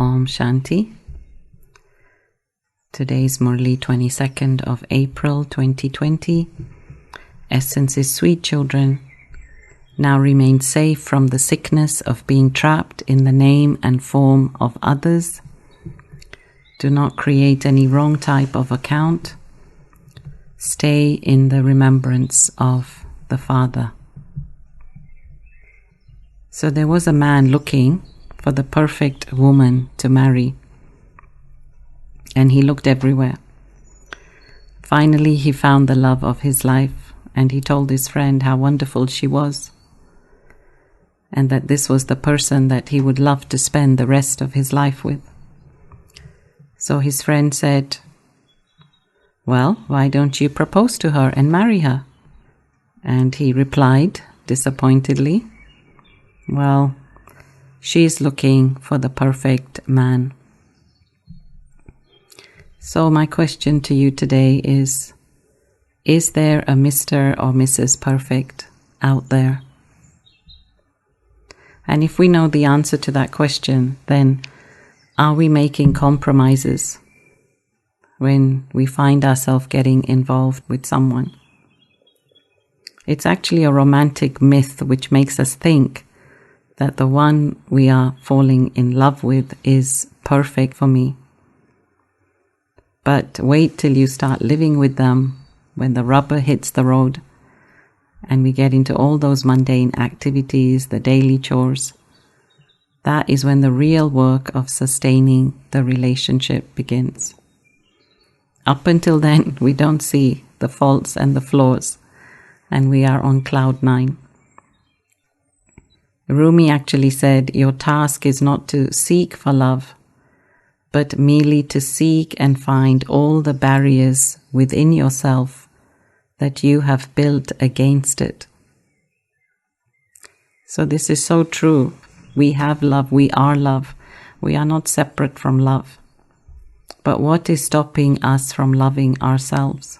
Om Shanti. Today is Murli 22nd of April 2020. Essence is sweet children. Now remain safe from the sickness of being trapped in the name and form of others. Do not create any wrong type of account. Stay in the remembrance of the Father. So there was a man looking for the perfect woman to marry, and he looked everywhere. Finally, he found the love of his life, and he told his friend how wonderful she was, and that this was the person that he would love to spend the rest of his life with. So his friend said, "Well, why don't you propose to her and marry her?" And he replied disappointedly, "Well, she's looking for the perfect man." So my question to you today is there a Mr. or Mrs. Perfect out there? And if we know the answer to that question, then are we making compromises when we find ourselves getting involved with someone? It's actually a romantic myth which makes us think that the one we are falling in love with is perfect for me. But wait till you start living with them when the rubber hits the road and we get into all those mundane activities, the daily chores. That is when the real work of sustaining the relationship begins. Up until then, we don't see the faults and the flaws, and we are on cloud 9. Rumi actually said, your task is not to seek for love, but merely to seek and find all the barriers within yourself that you have built against it. So this is so true. We have love, we are love. We are not separate from love. But what is stopping us from loving ourselves?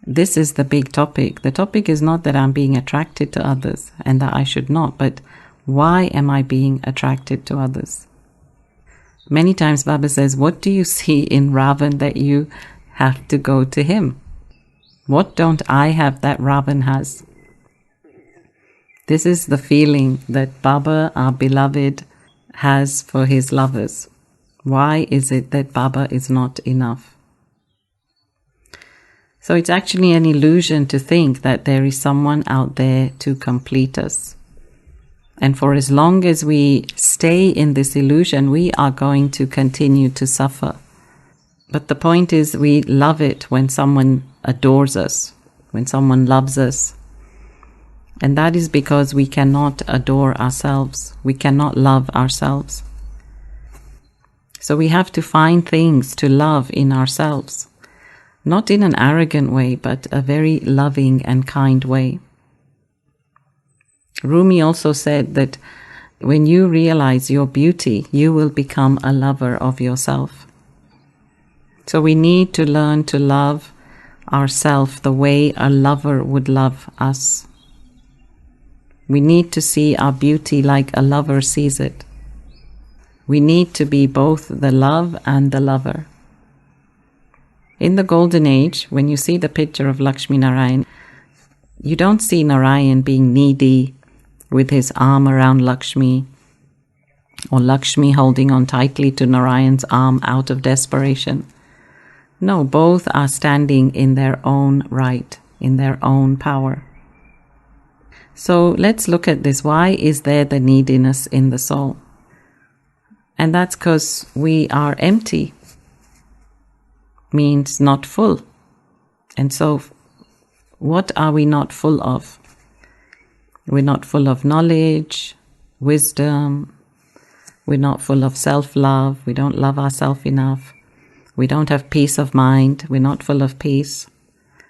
This is the big topic. The topic is not that I'm being attracted to others and that I should not, but why am I being attracted to others? Many times Baba says, what do you see in Ravan that you have to go to him? What don't I have that Ravan has? This is the feeling that Baba, our beloved, has for his lovers. Why is it that Baba is not enough? So it's actually an illusion to think that there is someone out there to complete us. And for as long as we stay in this illusion, we are going to continue to suffer. But the point is, we love it when someone adores us, when someone loves us. And that is because we cannot adore ourselves. We cannot love ourselves. So we have to find things to love in ourselves. Not in an arrogant way, but a very loving and kind way. Rumi also said that when you realize your beauty, you will become a lover of yourself. So we need to learn to love ourselves the way a lover would love us. We need to see our beauty like a lover sees it. We need to be both the love and the lover. In the Golden Age, when you see the picture of Lakshmi Narayan, you don't see Narayan being needy with his arm around Lakshmi, or Lakshmi holding on tightly to Narayan's arm out of desperation. No, both are standing in their own right, in their own power. So let's look at this. Why is there the neediness in the soul? And that's because we are empty. Means not full. And so what are we not full of? We're not full of knowledge, wisdom. We're not full of self-love. We don't love ourselves enough. We don't have peace of mind. We're not full of peace.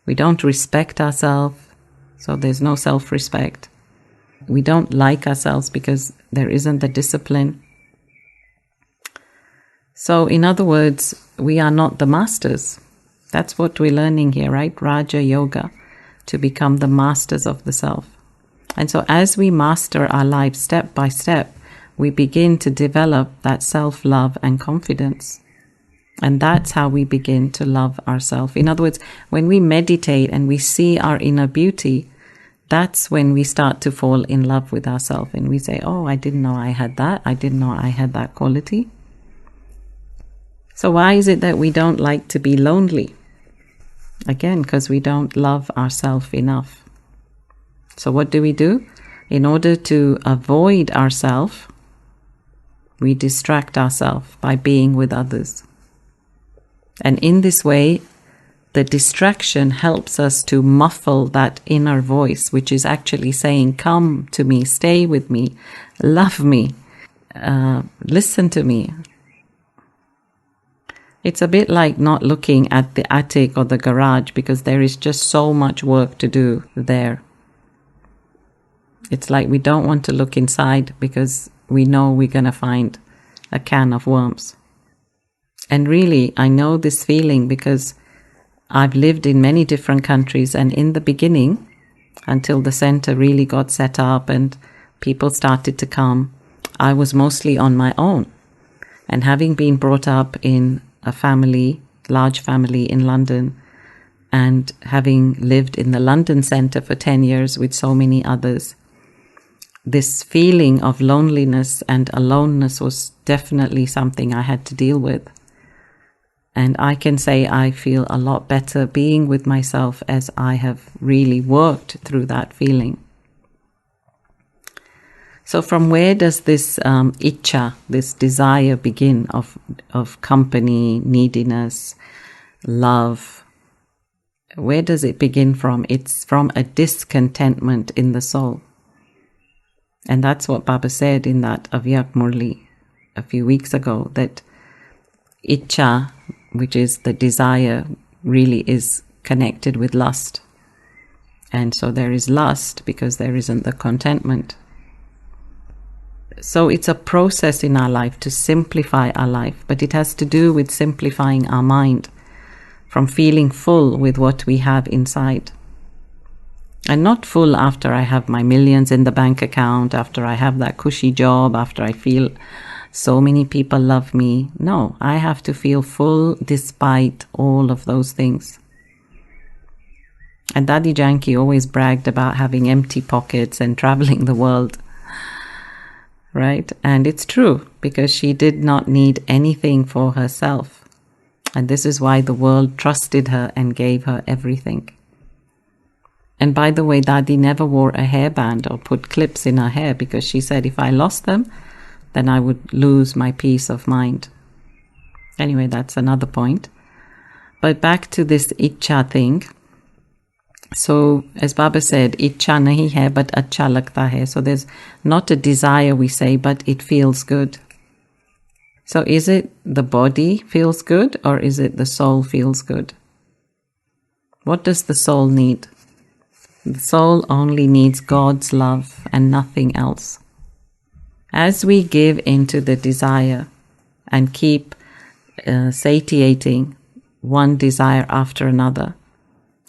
We don't respect ourselves, so there's no self-respect. We don't like ourselves because there isn't the discipline. So in other words, we are not the masters. That's what we're learning here, right? Raja Yoga, to become the masters of the self. And so as we master our life step by step, we begin to develop that self-love and confidence. And that's how we begin to love ourselves. In other words, when we meditate and we see our inner beauty, that's when we start to fall in love with ourselves. And we say, oh, I didn't know I had that. I didn't know I had that quality. So why is it that we don't like to be lonely? Again, because we don't love ourselves enough. So what do? In order to avoid ourselves, we distract ourselves by being with others. And in this way, the distraction helps us to muffle that inner voice, which is actually saying, come to me, stay with me, love me, listen to me. It's a bit like not looking at the attic or the garage because there is just so much work to do there. It's like we don't want to look inside because we know we're going to find a can of worms. And really, I know this feeling because I've lived in many different countries, and in the beginning, until the center really got set up and people started to come, I was mostly on my own. And having been brought up in a family, large family in London, and having lived in the London center for 10 years with so many others, this feeling of loneliness and aloneness was definitely something I had to deal with. And I can say I feel a lot better being with myself as I have really worked through that feeling. So from where does this icha, this desire begin of company, neediness, love? Where does it begin from? It's from a discontentment in the soul. And that's what Baba said in that Avyak Murli a few weeks ago, that icha, which is the desire, really is connected with lust. And so there is lust because there isn't the contentment. So it's a process in our life to simplify our life, but it has to do with simplifying our mind from feeling full with what we have inside. And not full after I have my millions in the bank account, after I have that cushy job, after I feel so many people love me. No, I have to feel full despite all of those things. And Dadi Janki always bragged about having empty pockets and traveling the world. Right? And it's true, because she did not need anything for herself. And this is why the world trusted her and gave her everything. And by the way, Dadi never wore a hairband or put clips in her hair because she said if I lost them, then I would lose my peace of mind. Anyway, that's another point. But back to this icha thing. So, as Baba said, icha nahi hai, but acha lagta hai. So there's not a desire, we say, but it feels good. So is it the body feels good, or is it the soul feels good? What does the soul need? The soul only needs God's love and nothing else. As we give into the desire and keep satiating one desire after another,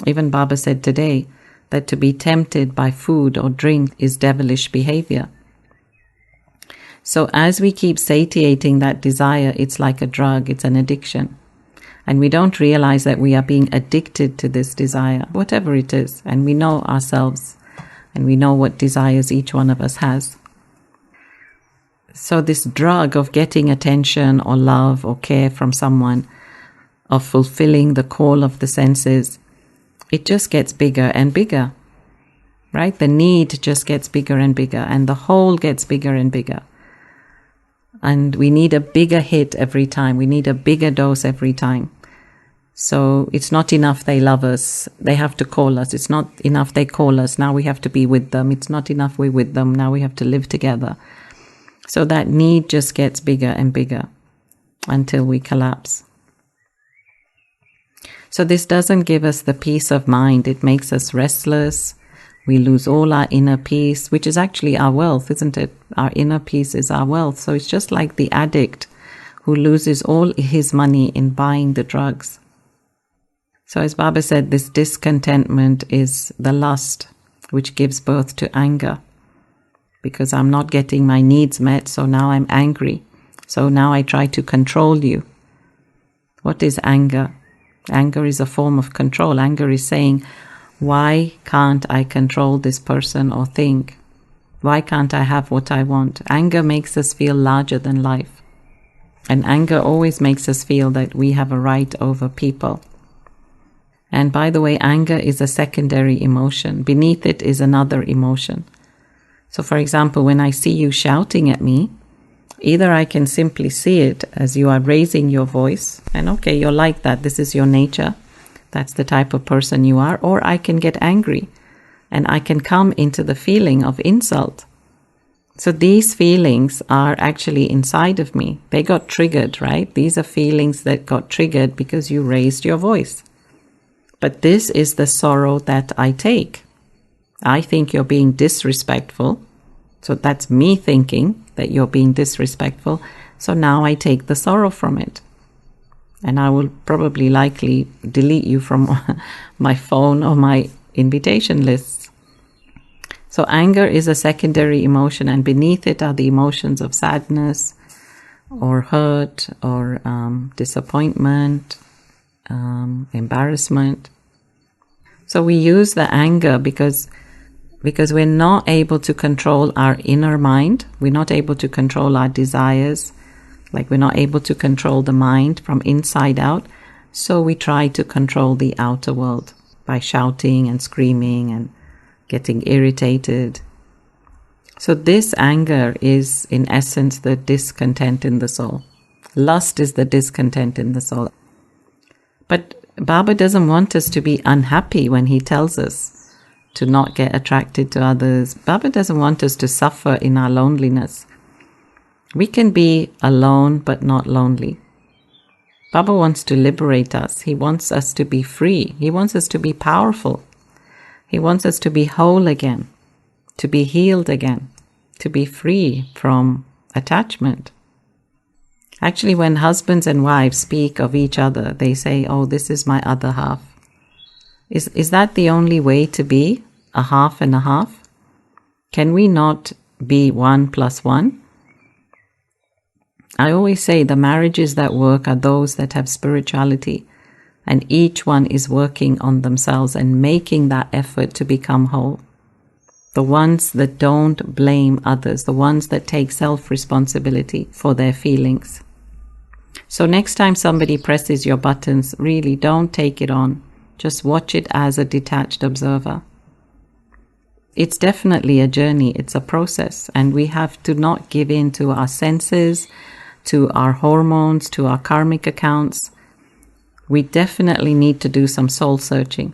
even Baba said today that to be tempted by food or drink is devilish behavior. So as we keep satiating that desire, it's like a drug, it's an addiction. And we don't realize that we are being addicted to this desire, whatever it is. And we know ourselves and we know what desires each one of us has. So this drug of getting attention or love or care from someone, of fulfilling the call of the senses, it just gets bigger and bigger, right? The need just gets bigger and bigger, and the hole gets bigger and bigger. And we need a bigger hit every time. We need a bigger dose every time. So it's not enough they love us. They have to call us. It's not enough they call us. Now we have to be with them. It's not enough we're with them. Now we have to live together. So that need just gets bigger and bigger until we collapse. So this doesn't give us the peace of mind. It makes us restless. We lose all our inner peace, which is actually our wealth, isn't it? Our inner peace is our wealth. So it's just like the addict who loses all his money in buying the drugs. So as Baba said, this discontentment is the lust which gives birth to anger. because I'm not getting my needs met, so now I'm angry. So now I try to control you. What is anger? Anger is a form of control. Anger is saying, why can't I control this person or thing? Why can't I have what I want? Anger makes us feel larger than life. And anger always makes us feel that we have a right over people. And by the way, anger is a secondary emotion. Beneath it is another emotion. So for example, when I see you shouting at me, either I can simply see it as you are raising your voice, and okay, you're like that, this is your nature, that's the type of person you are, or I can get angry, and I can come into the feeling of insult. So these feelings are actually inside of me. They got triggered, right? These are feelings that got triggered because you raised your voice. But this is the sorrow that I take. I think you're being disrespectful. So that's me thinking that you're being disrespectful. So now I take the sorrow from it. And I will probably likely delete you from my phone or my invitation lists. So anger is a secondary emotion, and beneath it are the emotions of sadness or hurt or disappointment, embarrassment. So we use the anger because we're not able to control our inner mind. We're not able to control our desires. Like we're not able to control the mind from inside out. So we try to control the outer world by shouting and screaming and getting irritated. So this anger is in essence the discontent in the soul. Lust is the discontent in the soul. But Baba doesn't want us to be unhappy when he tells us to not get attracted to others. Baba doesn't want us to suffer in our loneliness. We can be alone but not lonely. Baba wants to liberate us. He wants us to be free. He wants us to be powerful. He wants us to be whole again, to be healed again, to be free from attachment. Actually, when husbands and wives speak of each other, they say, oh, this is my other half. Is that the only way to be? A half and a half? Can we not be 1 + 1? I always say the marriages that work are those that have spirituality, and each one is working on themselves and making that effort to become whole. The ones that don't blame others, the ones that take self-responsibility for their feelings. So next time somebody presses your buttons, really don't take it on. Just watch it as a detached observer. It's definitely a journey, it's a process, and we have to not give in to our senses, to our hormones, to our karmic accounts. We definitely need to do some soul searching.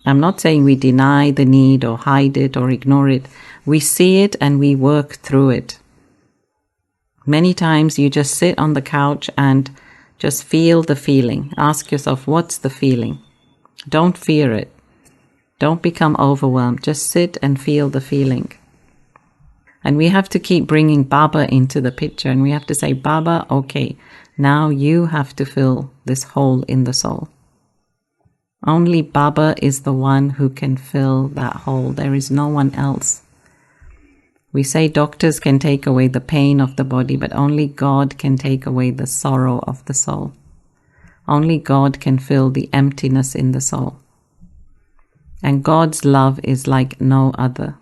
I'm not saying we deny the need or hide it or ignore it. We see it and we work through it. Many times you just sit on the couch and just feel the feeling. Ask yourself, what's the feeling? Don't fear it. Don't become overwhelmed. Just sit and feel the feeling. And we have to keep bringing Baba into the picture, and we have to say, Baba, okay, now you have to fill this hole in the soul. Only Baba is the one who can fill that hole. There is no one else. We say doctors can take away the pain of the body, but only God can take away the sorrow of the soul. Only God can fill the emptiness in the soul. And God's love is like no other.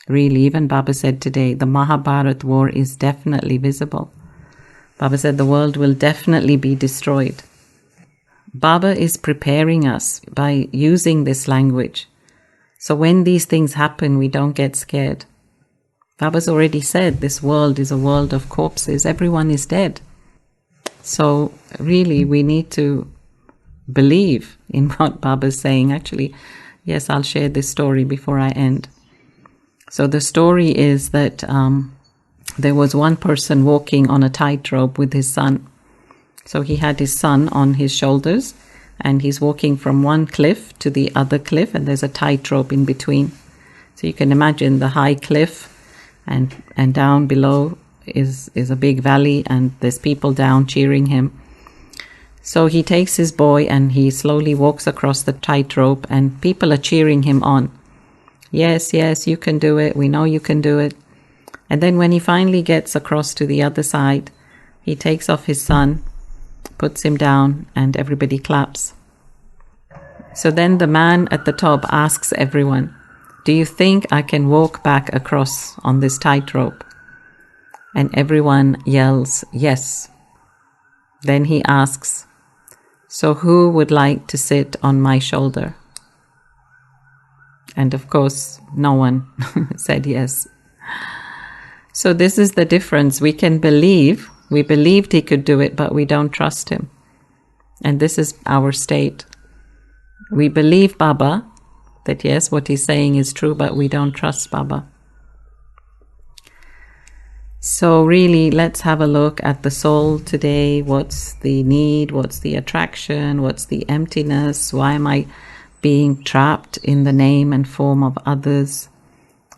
Really, even Baba said today, the Mahabharat war is definitely visible. Baba said the world will definitely be destroyed. Baba is preparing us by using this language. So when these things happen, we don't get scared. Baba's already said this world is a world of corpses. Everyone is dead. So really, we need to believe in what Baba's saying. Actually, yes, I'll share this story before I end. So the story is that there was one person walking on a tightrope with his son. So he had his son on his shoulders, and he's walking from one cliff to the other cliff, and there's a tightrope in between. So you can imagine the high cliff, and down below is a big valley, and there's people down cheering him. So he takes his boy and he slowly walks across the tightrope, and people are cheering him on. Yes, yes, you can do it. We know you can do it. And then when he finally gets across to the other side, he takes off his sun, puts him down, and everybody claps. So then the man at the top asks everyone, do you think I can walk back across on this tightrope? And everyone yells, yes. Then he asks, so who would like to sit on my shoulder? And of course, no one said yes. So this is the difference. We can believe, we believed he could do it, but we don't trust him. And this is our state. We believe Baba, that yes, what he's saying is true, but we don't trust Baba. So really, let's have a look at the soul today. What's the need? What's the attraction? What's the emptiness? Why am I being trapped in the name and form of others?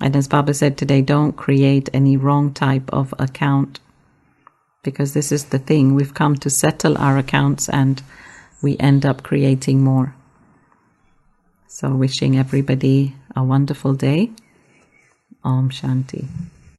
And as Baba said today, don't create any wrong type of account. Because this is the thing. We've come to settle our accounts and we end up creating more. So wishing everybody a wonderful day. Om Shanti.